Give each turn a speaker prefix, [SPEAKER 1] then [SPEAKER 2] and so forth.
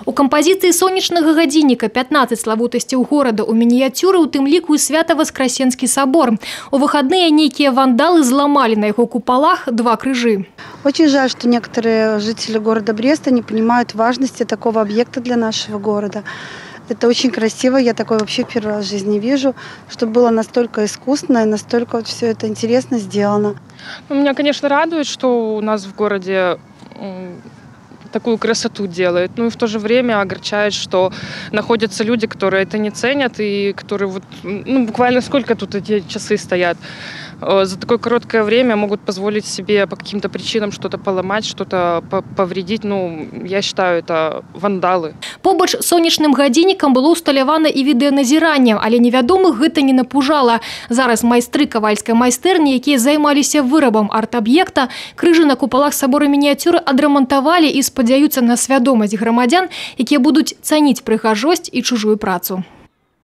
[SPEAKER 1] У кампазіцыі сонечнага гадзінніка 15 славутасцяў горада у мініяцюры, у тым ліку і Свято-Воскресенскі собор. У выходные некие вандалы взломали на его куполах 2 крыжи.
[SPEAKER 2] Очень жаль, что некоторые жители города Бреста не понимают важности такого объекта для нашего города. Это очень красиво, я такое вообще первый раз в жизни вижу, что было настолько искусно и настолько вот все это интересно сделано.
[SPEAKER 3] Меня, конечно, радует, что у нас в городе такую красоту делает. Ну и в то же время огорчает, что находятся люди, которые это не ценят и которые вот, буквально сколько тут эти часы стоят. За такое короткое время могут позволить себе по каким-то причинам что-то поломать, что-то повредить. Я считаю, это вандалы.
[SPEAKER 1] Побач з сонечным гадзіннікам было усталявана і відэаназіранне, але невядомых гэта не напужала. Зараз майстры кавальскай майстэрні, якія займаліся вырабам арт-аб'екта, крыжы на куполах собора мініяцюры адрамантавалі і спадзяюцца на свядомасць грамадзян, якія будуць цаніць прыгажосць і чужую працу.